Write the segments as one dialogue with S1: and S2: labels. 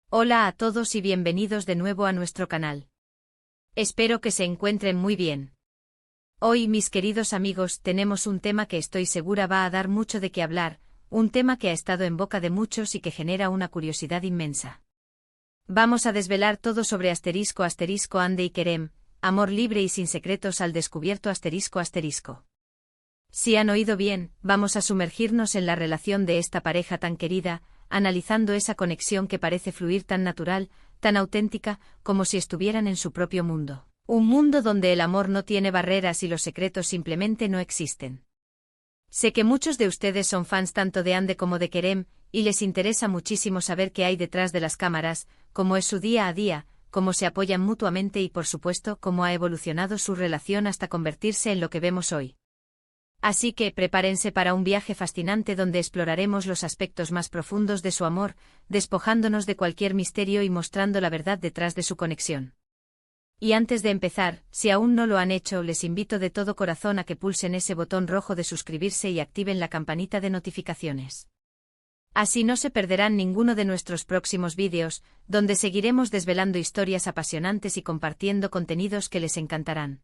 S1: Hola a todos y bienvenidos de nuevo a nuestro canal. Espero que se encuentren muy bien. Hoy, mis queridos amigos, tenemos un tema que estoy segura va a dar mucho de qué hablar, un tema que ha estado en boca de muchos y que genera una curiosidad inmensa. Vamos a desvelar todo sobre ***, Hande y Kerem, amor libre y sin secretos al descubierto ***. Si han oído bien, vamos a sumergirnos en la relación de esta pareja tan querida, analizando esa conexión que parece fluir tan natural, tan auténtica, como si estuvieran en su propio mundo. Un mundo donde el amor no tiene barreras y los secretos simplemente no existen. Sé que muchos de ustedes son fans tanto de Hande como de Kerem, y les interesa muchísimo saber qué hay detrás de las cámaras, cómo es su día a día, cómo se apoyan mutuamente y por supuesto cómo ha evolucionado su relación hasta convertirse en lo que vemos hoy. Así que prepárense para un viaje fascinante donde exploraremos los aspectos más profundos de su amor, despojándonos de cualquier misterio y mostrando la verdad detrás de su conexión. Y antes de empezar, si aún no lo han hecho, les invito de todo corazón a que pulsen ese botón rojo de suscribirse y activen la campanita de notificaciones. Así no se perderán ninguno de nuestros próximos vídeos, donde seguiremos desvelando historias apasionantes y compartiendo contenidos que les encantarán.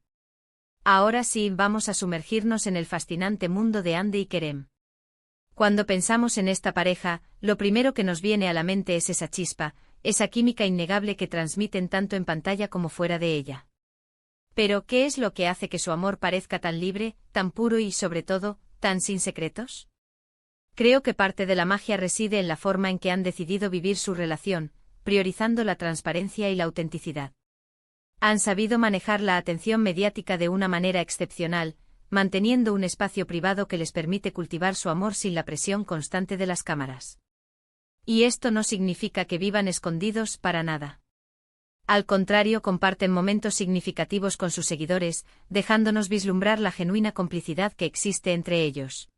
S1: Ahora sí, vamos a sumergirnos en el fascinante mundo de Hande y Kerem. Cuando pensamos en esta pareja, lo primero que nos viene a la mente es esa chispa, esa química innegable que transmiten tanto en pantalla como fuera de ella. Pero, ¿qué es lo que hace que su amor parezca tan libre, tan puro y, sobre todo, tan sin secretos? Creo que parte de la magia reside en la forma en que han decidido vivir su relación, priorizando la transparencia y la autenticidad. Han sabido manejar la atención mediática de una manera excepcional, manteniendo un espacio privado que les permite cultivar su amor sin la presión constante de las cámaras. Y esto no significa que vivan escondidos para nada. Al contrario, comparten momentos significativos con sus seguidores, dejándonos vislumbrar la genuina complicidad que existe entre ellos.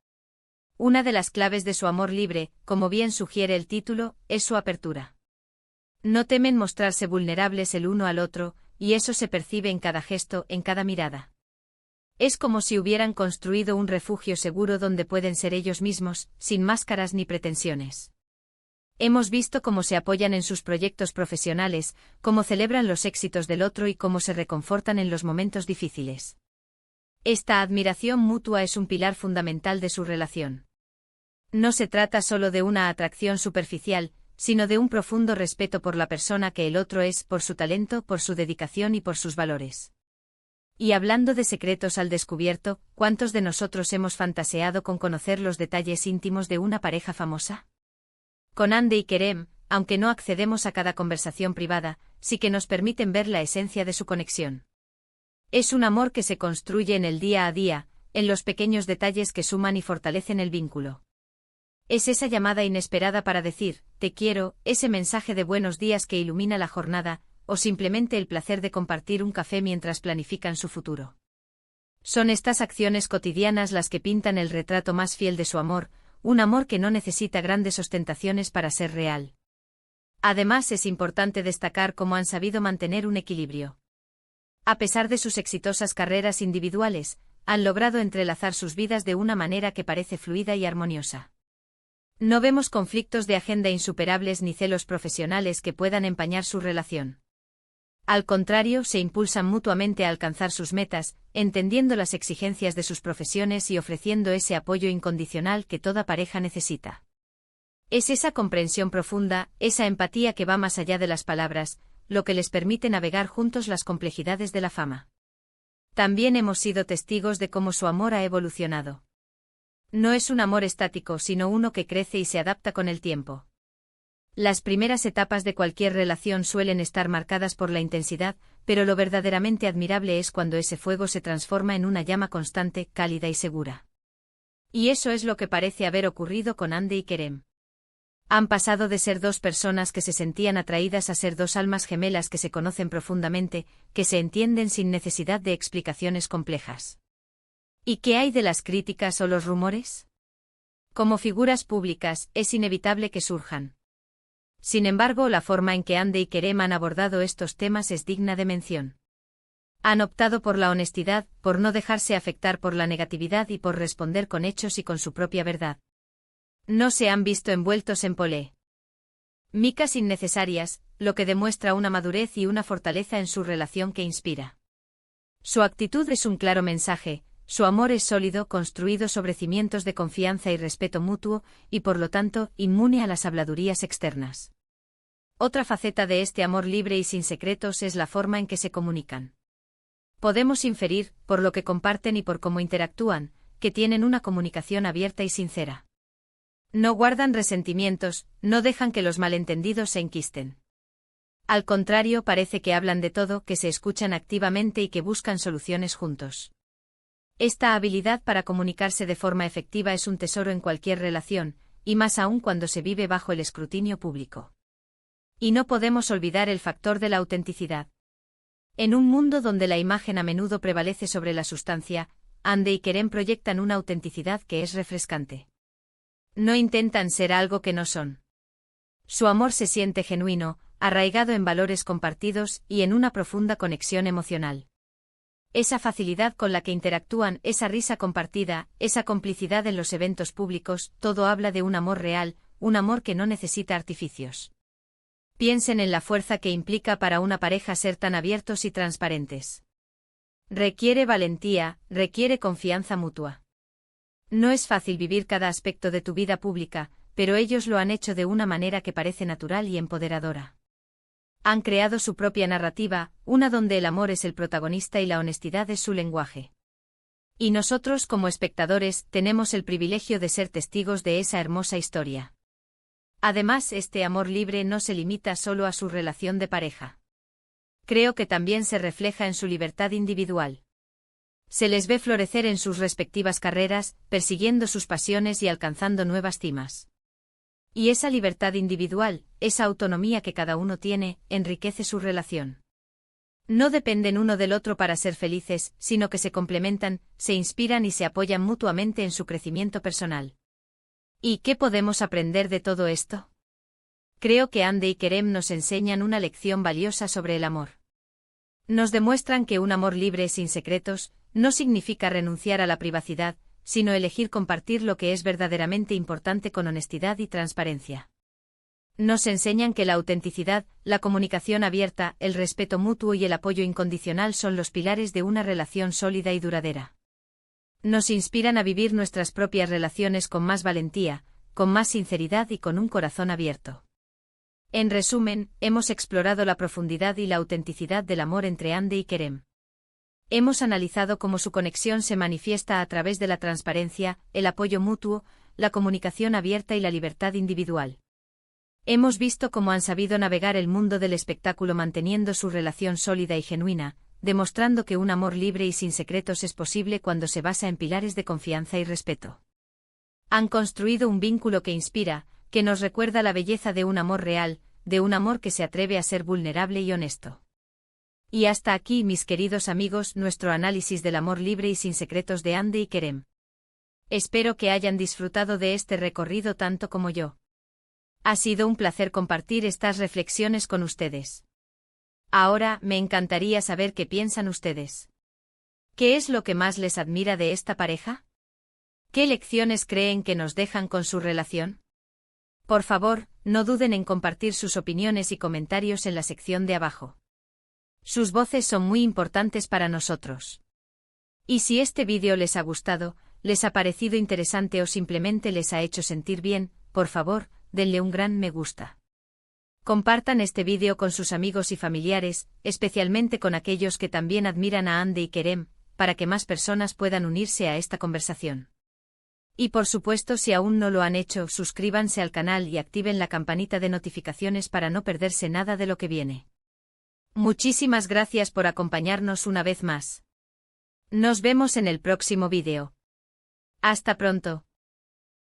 S1: Una de las claves de su amor libre, como bien sugiere el título, es su apertura. No temen mostrarse vulnerables el uno al otro, y eso se percibe en cada gesto, en cada mirada. Es como si hubieran construido un refugio seguro donde pueden ser ellos mismos, sin máscaras ni pretensiones. Hemos visto cómo se apoyan en sus proyectos profesionales, cómo celebran los éxitos del otro y cómo se reconfortan en los momentos difíciles. Esta admiración mutua es un pilar fundamental de su relación. No se trata solo de una atracción superficial, sino de un profundo respeto por la persona que el otro es, por su talento, por su dedicación y por sus valores. Y hablando de secretos al descubierto, ¿cuántos de nosotros hemos fantaseado con conocer los detalles íntimos de una pareja famosa? Con Hande y Kerem, aunque no accedemos a cada conversación privada, sí que nos permiten ver la esencia de su conexión. Es un amor que se construye en el día a día, en los pequeños detalles que suman y fortalecen el vínculo. Es esa llamada inesperada para decir, te quiero, ese mensaje de buenos días que ilumina la jornada, o simplemente el placer de compartir un café mientras planifican su futuro. Son estas acciones cotidianas las que pintan el retrato más fiel de su amor, un amor que no necesita grandes ostentaciones para ser real. Además, es importante destacar cómo han sabido mantener un equilibrio. A pesar de sus exitosas carreras individuales, han logrado entrelazar sus vidas de una manera que parece fluida y armoniosa. No vemos conflictos de agenda insuperables ni celos profesionales que puedan empañar su relación. Al contrario, se impulsan mutuamente a alcanzar sus metas, entendiendo las exigencias de sus profesiones y ofreciendo ese apoyo incondicional que toda pareja necesita. Es esa comprensión profunda, esa empatía que va más allá de las palabras, lo que les permite navegar juntos las complejidades de la fama. También hemos sido testigos de cómo su amor ha evolucionado. No es un amor estático, sino uno que crece y se adapta con el tiempo. Las primeras etapas de cualquier relación suelen estar marcadas por la intensidad, pero lo verdaderamente admirable es cuando ese fuego se transforma en una llama constante, cálida y segura. Y eso es lo que parece haber ocurrido con Hande y Kerem. Han pasado de ser dos personas que se sentían atraídas a ser dos almas gemelas que se conocen profundamente, que se entienden sin necesidad de explicaciones complejas. ¿Y qué hay de las críticas o los rumores? Como figuras públicas, es inevitable que surjan. Sin embargo, la forma en que Hande y Kerem han abordado estos temas es digna de mención. Han optado por la honestidad, por no dejarse afectar por la negatividad y por responder con hechos y con su propia verdad. No se han visto envueltos en Micas innecesarias, lo que demuestra una madurez y una fortaleza en su relación que inspira. Su actitud es un claro mensaje, su amor es sólido, construido sobre cimientos de confianza y respeto mutuo, y por lo tanto, inmune a las habladurías externas. Otra faceta de este amor libre y sin secretos es la forma en que se comunican. Podemos inferir, por lo que comparten y por cómo interactúan, que tienen una comunicación abierta y sincera. No guardan resentimientos, no dejan que los malentendidos se enquisten. Al contrario, parece que hablan de todo, que se escuchan activamente y que buscan soluciones juntos. Esta habilidad para comunicarse de forma efectiva es un tesoro en cualquier relación, y más aún cuando se vive bajo el escrutinio público. Y no podemos olvidar el factor de la autenticidad. En un mundo donde la imagen a menudo prevalece sobre la sustancia, Hande y Kerem proyectan una autenticidad que es refrescante. No intentan ser algo que no son. Su amor se siente genuino, arraigado en valores compartidos y en una profunda conexión emocional. Esa facilidad con la que interactúan, esa risa compartida, esa complicidad en los eventos públicos, todo habla de un amor real, un amor que no necesita artificios. Piensen en la fuerza que implica para una pareja ser tan abiertos y transparentes. Requiere valentía, requiere confianza mutua. No es fácil vivir cada aspecto de tu vida pública, pero ellos lo han hecho de una manera que parece natural y empoderadora. Han creado su propia narrativa, una donde el amor es el protagonista y la honestidad es su lenguaje. Y nosotros como espectadores tenemos el privilegio de ser testigos de esa hermosa historia. Además, este amor libre no se limita solo a su relación de pareja. Creo que también se refleja en su libertad individual. Se les ve florecer en sus respectivas carreras, persiguiendo sus pasiones y alcanzando nuevas cimas. Y esa libertad individual, esa autonomía que cada uno tiene, enriquece su relación. No dependen uno del otro para ser felices, sino que se complementan, se inspiran y se apoyan mutuamente en su crecimiento personal. ¿Y qué podemos aprender de todo esto? Creo que Hande y Kerem nos enseñan una lección valiosa sobre el amor. Nos demuestran que un amor libre sin secretos no significa renunciar a la privacidad, sino elegir compartir lo que es verdaderamente importante con honestidad y transparencia. Nos enseñan que la autenticidad, la comunicación abierta, el respeto mutuo y el apoyo incondicional son los pilares de una relación sólida y duradera. Nos inspiran a vivir nuestras propias relaciones con más valentía, con más sinceridad y con un corazón abierto. En resumen, hemos explorado la profundidad y la autenticidad del amor entre Hande y Kerem. Hemos analizado cómo su conexión se manifiesta a través de la transparencia, el apoyo mutuo, la comunicación abierta y la libertad individual. Hemos visto cómo han sabido navegar el mundo del espectáculo manteniendo su relación sólida y genuina, demostrando que un amor libre y sin secretos es posible cuando se basa en pilares de confianza y respeto. Han construido un vínculo que inspira, que nos recuerda la belleza de un amor real, de un amor que se atreve a ser vulnerable y honesto. Y hasta aquí, mis queridos amigos, nuestro análisis del amor libre y sin secretos de Hande y Kerem. Espero que hayan disfrutado de este recorrido tanto como yo. Ha sido un placer compartir estas reflexiones con ustedes. Ahora, me encantaría saber qué piensan ustedes. ¿Qué es lo que más les admira de esta pareja? ¿Qué lecciones creen que nos dejan con su relación? Por favor, no duden en compartir sus opiniones y comentarios en la sección de abajo. Sus voces son muy importantes para nosotros. Y si este vídeo les ha gustado, les ha parecido interesante o simplemente les ha hecho sentir bien, por favor, denle un gran me gusta. Compartan este vídeo con sus amigos y familiares, especialmente con aquellos que también admiran a Hande y Kerem, para que más personas puedan unirse a esta conversación. Y por supuesto, si aún no lo han hecho, suscríbanse al canal y activen la campanita de notificaciones para no perderse nada de lo que viene. Muchísimas gracias por acompañarnos una vez más. Nos vemos en el próximo vídeo. Hasta pronto.